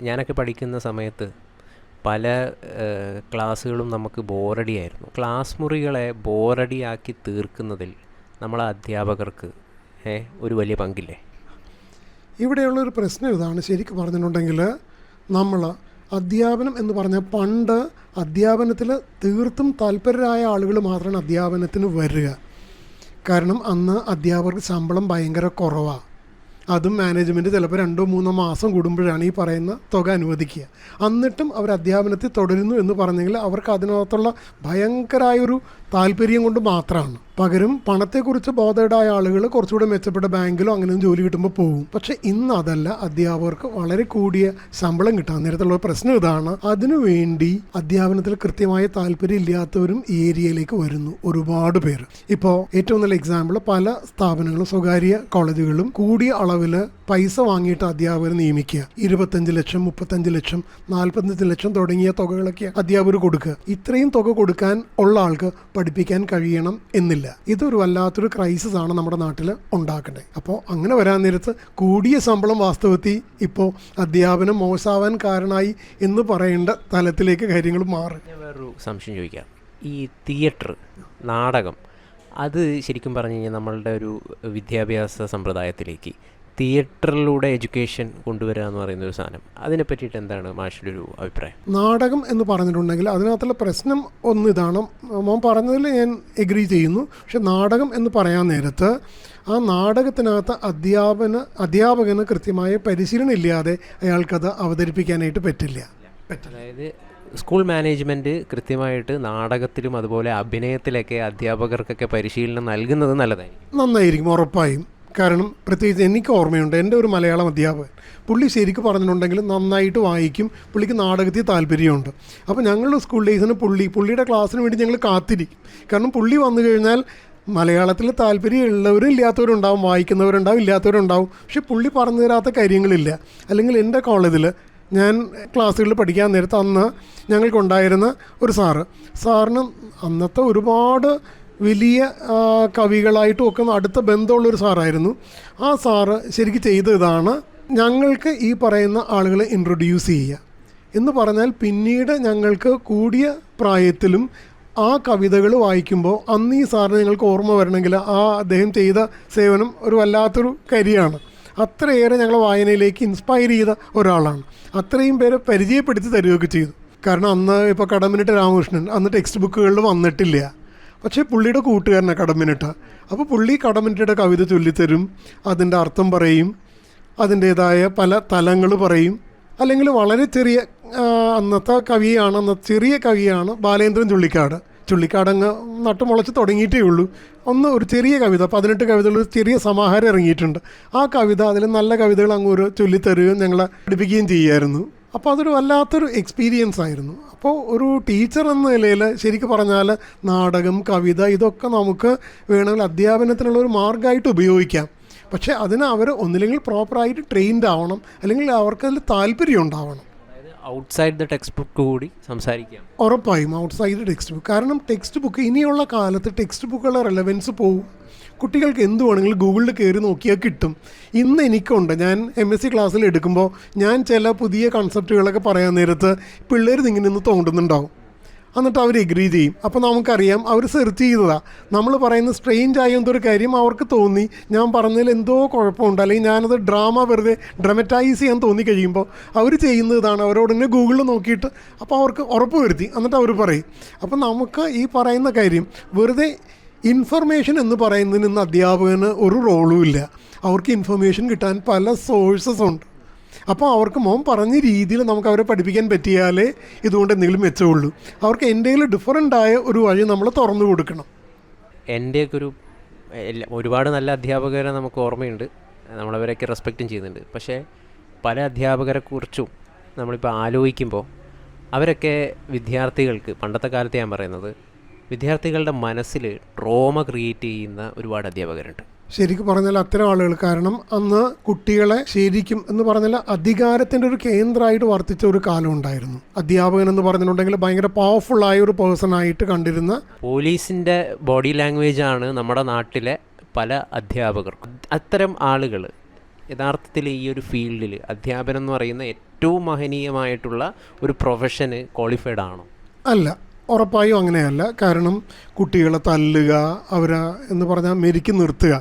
ഞാനൊക്കെ പഠിക്കുന്ന സമയത്ത് പല ക്ലാസ്സുകളും നമുക്ക് ബോറടിയായിരുന്നു. ക്ലാസ് മുറികളെ ബോറടിയാക്കി തീർക്കുന്നതിൽ നമ്മളെ അധ്യാപകർക്ക് ഒരു വലിയ പങ്കില്ലേ? ഇവിടെയുള്ളൊരു പ്രശ്നം ഇതാണ്. ശരിക്കും പറഞ്ഞിട്ടുണ്ടെങ്കിൽ നമ്മൾ അധ്യാപനം എന്ന് പറഞ്ഞാൽ പണ്ട് അധ്യാപനത്തിൽ തീർത്തും താല്പര്യരായ ആളുകൾ മാത്രമാണ് അധ്യാപനത്തിന് വരിക. കാരണം അന്ന് അധ്യാപകർക്ക് ശമ്പളം ഭയങ്കര കുറവാണ്. അതും മാനേജ്മെൻറ്റ് ചിലപ്പോൾ 2-3 മാസം കൂടുമ്പോഴാണ് ഈ പറയുന്ന തുക അനുവദിക്കുക. എന്നിട്ടും അവർ അധ്യാപനത്തിൽ തുടരുന്നു എന്ന് പറഞ്ഞെങ്കിൽ അവർക്ക് അതിനകത്തുള്ള ഭയങ്കരമായൊരു താല്പര്യം കൊണ്ട് മാത്രമാണ്. പകരം പണത്തെക്കുറിച്ച് ബോധേഡായ ആളുകൾ കുറച്ചുകൂടെ മെച്ചപ്പെട്ട ബാങ്കിലോ അങ്ങനെയും ജോലി കിട്ടുമ്പോൾ പോകും. പക്ഷെ ഇന്ന് അതല്ല, അധ്യാപകർക്ക് വളരെ കൂടിയ ശമ്പളം കിട്ടാൻ നേരത്തുള്ള പ്രശ്നം ഇതാണ്. അതിനുവേണ്ടി അധ്യാപനത്തിൽ കൃത്യമായ താല്പര്യം ഇല്ലാത്തവരും ഈ ഏരിയയിലേക്ക് വരുന്നു ഒരുപാട് പേര്. ഇപ്പോൾ ഏറ്റവും നല്ല എക്സാമ്പിൾ, പല സ്ഥാപനങ്ങളും സ്വകാര്യ കോളേജുകളും കൂടിയ അളവിൽ പൈസ വാങ്ങിയിട്ട് അധ്യാപകരെ നിയമിക്കുക. 25 ലക്ഷം, 35 ലക്ഷം, 45 ലക്ഷം തുടങ്ങിയ തുകകളൊക്കെ അധ്യാപകർ കൊടുക്കുക. ഇത്രയും തുക കൊടുക്കാൻ ഉള്ള ആൾക്ക് പഠിപ്പിക്കാൻ കഴിയണം എന്നില്ല. ഇതൊരു വല്ലാത്തൊരു ക്രൈസിസ് ആണ് നമ്മുടെ നാട്ടിൽ ഉണ്ടാക്കേണ്ടത്. അപ്പോൾ അങ്ങനെ വരാൻ നേരത്ത് കൂടിയ ശമ്പളം വാസ്തവത്തിൽ ഇപ്പോൾ അധ്യാപനം മോശമാവാൻ കാരണമായി എന്ന് പറയേണ്ട തലത്തിലേക്ക് കാര്യങ്ങൾ മാറും. വേറൊരു സംശയം ചോദിക്കാം. ഈ തിയേറ്റർ, നാടകം, അത് ശരിക്കും പറഞ്ഞു കഴിഞ്ഞാൽ നമ്മളുടെ ഒരു വിദ്യാഭ്യാസ സമ്പ്രദായത്തിലേക്ക് തിയേറ്ററിലൂടെ എഡ്യൂക്കേഷൻ കൊണ്ടുവരിക എന്ന് പറയുന്ന ഒരു സാധനം, അതിനെ പറ്റിയിട്ട് എന്താണ് മാഷിൻ്റെ ഒരു അഭിപ്രായം? നാടകം എന്ന് പറഞ്ഞിട്ടുണ്ടെങ്കിൽ അതിനകത്തുള്ള പ്രശ്നം ഇതാണ്. മോൻ പറഞ്ഞതിൽ ഞാൻ എഗ്രി ചെയ്യുന്നു. പക്ഷെ നാടകം എന്ന് പറയാൻ നേരത്ത് ആ നാടകത്തിനകത്ത് അധ്യാപകന് കൃത്യമായ പരിശീലനം ഇല്ലാതെ അയാൾക്കത് അവതരിപ്പിക്കാനായിട്ട് പറ്റില്ല. അതായത് സ്കൂൾ മാനേജ്മെൻറ്റ് കൃത്യമായിട്ട് നാടകത്തിലും അതുപോലെ അഭിനയത്തിലൊക്കെ അധ്യാപകർക്കൊക്കെ പരിശീലനം നൽകുന്നത് നന്നായിരിക്കും, ഉറപ്പായും. കാരണം പ്രത്യേകിച്ച് എനിക്ക് ഓർമ്മയുണ്ട്, എൻ്റെ ഒരു മലയാളം അധ്യാപകൻ, പുള്ളി ശരിക്കും പറഞ്ഞിട്ടുണ്ടെങ്കിൽ നന്നായിട്ട് വായിക്കും, പുള്ളിക്ക് നാടകത്തിൽ താല്പര്യമുണ്ട്. അപ്പോൾ ഞങ്ങളുടെ സ്കൂൾ ഡേയ്സിന് പുള്ളിയുടെ ക്ലാസ്സിന് വേണ്ടി ഞങ്ങൾ കാത്തിരിക്കും. കാരണം പുള്ളി വന്നു കഴിഞ്ഞാൽ മലയാളത്തിൽ താല്പര്യമുള്ളവരും ഇല്ലാത്തവരുണ്ടാവും, വായിക്കുന്നവരുണ്ടാവും, ഇല്ലാത്തവരുണ്ടാവും. പക്ഷെ പുള്ളി പറഞ്ഞു തരാത്ത കാര്യങ്ങളില്ല. അല്ലെങ്കിൽ എൻ്റെ കോളേജിൽ ഞാൻ ക്ലാസ്സുകളിൽ പഠിക്കാൻ നേരത്ത് അന്ന് ഞങ്ങൾക്കുണ്ടായിരുന്ന ഒരു സാറിന് അന്നത്തെ ഒരുപാട് വലിയ കവികളായിട്ടും ഒക്കെ അടുത്ത ബന്ധമുള്ളൊരു സാറായിരുന്നു. ആ സാറ് ശരിക്കും ചെയ്ത ഇതാണ്, ഞങ്ങൾക്ക് ഈ പറയുന്ന ആളുകളെ ഇൻട്രൊഡ്യൂസ് ചെയ്യുക എന്ന് പറഞ്ഞാൽ പിന്നീട് ഞങ്ങൾക്ക് കൂടിയ പ്രായത്തിലും ആ കവിതകൾ വായിക്കുമ്പോൾ അന്ന് ഈ സാറിന് ഞങ്ങൾക്ക് ഓർമ്മ വരണമെങ്കിൽ ആ അദ്ദേഹം ചെയ്ത സേവനം ഒരു വല്ലാത്തൊരു കാര്യമാണ്. അത്രയേറെ ഞങ്ങളെ വായനയിലേക്ക് ഇൻസ്പയർ ചെയ്ത ഒരാളാണ്. അത്രയും പേരെ പരിചയപ്പെടുത്തി തരികയൊക്കെ ചെയ്തു. കാരണം അന്ന് ഇപ്പോൾ കടമ്മനിട്ട രാമകൃഷ്ണൻ അന്ന് ടെക്സ്റ്റ് ബുക്കുകളിൽ വന്നിട്ടില്ല. പക്ഷേ പുള്ളിയുടെ കൂട്ടുകാരനാണ് കടമ്മനിട്ട. അപ്പോൾ പുള്ളി കടമ്മനിട്ടയുടെ കവിത ചൊല്ലിത്തരും, അതിൻ്റെ അർത്ഥം പറയും, അതിൻ്റേതായ പല തലങ്ങൾ പറയും. അല്ലെങ്കിൽ വളരെ ചെറിയ അന്നത്തെ ചെറിയ കവിയാണ് ബാലേന്ദ്രൻ ചുള്ളിക്കാട് അങ്ങ് നട്ടുമുളച്ച് തുടങ്ങിയിട്ടേ ഉള്ളൂ. ഒരു ചെറിയ കവിത, 18 കവിതകൾ, ചെറിയ സമാഹാരം ഇറങ്ങിയിട്ടുണ്ട്. ആ കവിത, അതിൽ നല്ല കവിതകൾ അങ്ങ് ചൊല്ലിത്തരുകയും ഞങ്ങളെ പഠിപ്പിക്കുകയും ചെയ്യുമായിരുന്നു. അപ്പോൾ അതൊരു വല്ലാത്തൊരു എക്സ്പീരിയൻസ് ആയിരുന്നു. അപ്പോൾ ഒരു ടീച്ചർ എന്ന നിലയിൽ ശരിക്കും പറഞ്ഞാൽ നാടകം, കവിത ഇതൊക്കെ നമുക്ക് വേണമെങ്കിൽ അധ്യാപനത്തിനുള്ള ഒരു മാർഗ്ഗമായിട്ട് ഉപയോഗിക്കാം. പക്ഷേ അതിന് അവർ ഒന്നില്ലെങ്കിൽ പ്രോപ്പറായിട്ട് ട്രെയിൻഡ് ആവണം, അല്ലെങ്കിൽ അവർക്കതിൽ താല്പര്യം ഉണ്ടാവണം. ഔട്ട്സൈഡ് ദ ടെക്സ്റ്റ് ബുക്ക് കൂടി സംസാരിക്കാം. ഉറപ്പായും ഔട്ട്സൈഡ് ടെക്സ്റ്റ് ബുക്ക്. കാരണം ടെക്സ്റ്റ് ബുക്ക് ഇനിയുള്ള കാലത്ത് ടെക്സ്റ്റ് ബുക്കുകളുടെ റെലവൻസ് പോവും. കുട്ടികൾക്ക് എന്ത് വേണമെങ്കിലും ഗൂഗിളിൽ കയറി നോക്കിയാൽ കിട്ടും. ഇന്ന് എനിക്കുണ്ട്, ഞാൻ MSc ക്ലാസ്സിൽ എടുക്കുമ്പോൾ ഞാൻ ചില പുതിയ കൺസെപ്റ്റുകളൊക്കെ പറയാൻ നേരത്ത് പിള്ളേർ ഇങ്ങനെ ഒന്ന് തോണ്ടുന്നുണ്ടാവും. എന്നിട്ട് അവർ എഗ്രി ചെയ്യും. അപ്പോൾ നമുക്കറിയാം അവർ സെർച്ച് ചെയ്തതാണ്. നമ്മൾ പറയുന്ന സ്ട്രെയിഞ്ച് ആയ എന്തൊരു കാര്യം അവർക്ക് തോന്നി, ഞാൻ പറഞ്ഞതിൽ എന്തോ കുഴപ്പമുണ്ട്, അല്ലെങ്കിൽ ഞാനത് വെറുതെ ഡ്രമറ്റൈസ് ചെയ്യാൻ തോന്നി കഴിയുമ്പോൾ അവർ ചെയ്യുന്നത് ഇതാണ്, അവരോട് തന്നെ ഗൂഗിളിൽ നോക്കിയിട്ട് അപ്പോൾ അവർക്ക് ഉറപ്പ് വരുത്തി എന്നിട്ട് അവർ പറയും. അപ്പോൾ നമുക്ക് ഈ പറയുന്ന കാര്യം വെറുതെ ഇൻഫർമേഷൻ എന്ന് പറയുന്നതിന് ഇന്ന് അധ്യാപകന് ഒരു റോളും ഇല്ല. അവർക്ക് ഇൻഫർമേഷൻ കിട്ടാൻ പല സോഴ്സസ് ഉണ്ട്. അപ്പോൾ അവർക്ക് മോൻ പറഞ്ഞ രീതിയിൽ നമുക്ക് അവരെ പഠിപ്പിക്കാൻ പറ്റിയാലേ ഇതുകൊണ്ട് എന്തെങ്കിലും മെച്ചമുള്ളൂ. അവർക്ക് എന്തെങ്കിലും ഡിഫറൻ്റായ ഒരു വഴി നമ്മൾ തുറന്നു കൊടുക്കണം. എൻ്റെയൊക്കെ ഒരുപാട് നല്ല അധ്യാപകരെ നമുക്ക് ഓർമ്മയുണ്ട്, നമ്മളവരെയൊക്കെ റെസ്പെക്റ്റും ചെയ്യുന്നുണ്ട്. പക്ഷേ പല അധ്യാപകരെക്കുറിച്ചും നമ്മളിപ്പോൾ ആലോചിക്കുമ്പോൾ അവരൊക്കെ വിദ്യാർത്ഥികൾക്ക്, പണ്ടത്തെ കാലത്ത് ഞാൻ പറയുന്നത്, വിദ്യാർത്ഥികളുടെ മനസ്സിൽ ട്രോമ ക്രിയേറ്റ് ചെയ്യുന്ന ഒരുപാട് അധ്യാപകരുണ്ട്. ശരിക്കും പറഞ്ഞാൽ അത്തരം ആളുകൾ, കാരണം അന്ന് കുട്ടികളെ ശരിക്കും എന്ന് പറഞ്ഞാൽ അധികാരത്തിൻ്റെ ഒരു കേന്ദ്രമായിട്ട് വർത്തിച്ച ഒരു കാലം ഉണ്ടായിരുന്നു. അധ്യാപകൻ എന്ന് പറഞ്ഞിട്ടുണ്ടെങ്കിൽ ഭയങ്കര പവർഫുള്ളായ ഒരു പേഴ്സണായിട്ട് കണ്ടിരുന്ന, പോലീസിൻ്റെ ബോഡി ലാംഗ്വേജ് ആണ് നമ്മുടെ നാട്ടിലെ പല അധ്യാപകർക്കും. അത്തരം ആളുകൾ യഥാർത്ഥത്തിൽ ഈ ഒരു ഫീൽഡിൽ അധ്യാപനം എന്ന് പറയുന്ന ഏറ്റവും മഹനീയമായിട്ടുള്ള ഒരു പ്രൊഫഷന് ക്വാളിഫൈഡ് ആണോ? അല്ല, ഉറപ്പായും അങ്ങനെയല്ല. കാരണം കുട്ടികളെ തല്ലുക, അവരെ എന്ന് പറഞ്ഞാൽ മെരുക്കി നിർത്തുക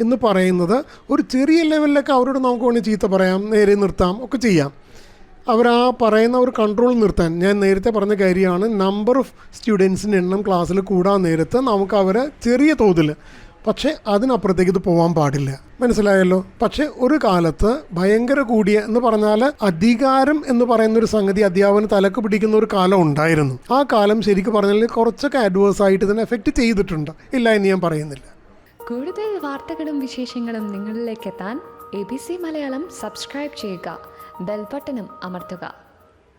എന്ന് പറയുന്നത് ഒരു ചെറിയ ലെവലിലൊക്കെ അവരോട് നമുക്ക് വേണമെങ്കിൽ ചീത്ത പറയാം, നേരെ നിർത്താം, ഒക്കെ ചെയ്യാം. അവരാ പറയുന്ന ഒരു കൺട്രോൾ നിർത്താൻ, ഞാൻ നേരത്തെ പറഞ്ഞ കാര്യമാണ്, നമ്പർ ഓഫ് സ്റ്റുഡൻസിൻ്റെ എണ്ണം ക്ലാസ്സിൽ കൂടാൻ നേരത്ത് നമുക്ക് അവരെ ചെറിയ തോതിൽ, പക്ഷേ അതിനപ്പുറത്തേക്ക് ഇത് പോകാൻ പാടില്ല. മനസ്സിലായല്ലോ? പക്ഷേ ഒരു കാലത്ത് ഭയങ്കര കൂടിയ എന്ന് പറഞ്ഞാൽ അധികാരം എന്ന് പറയുന്നൊരു സംഗതി അധ്യാപന തലക്ക് പിടിക്കുന്ന ഒരു കാലം ഉണ്ടായിരുന്നു. ആ കാലം ശരിക്കും പറഞ്ഞാൽ കുറച്ചൊക്കെ അഡ്വേഴ്സ് ആയിട്ട് ഇതിനെ എഫക്റ്റ് ചെയ്തിട്ടുണ്ട്, ഇല്ല എന്ന് ഞാൻ പറയുന്നില്ല. കൂടുതൽ വാർത്തകളും വിശേഷങ്ങളും നിങ്ങളിലേക്ക് എത്താൻ ABC മലയാളം സബ്സ്ക്രൈബ് ചെയ്യുക, ബെൽ ബട്ടണും അമർത്തുക.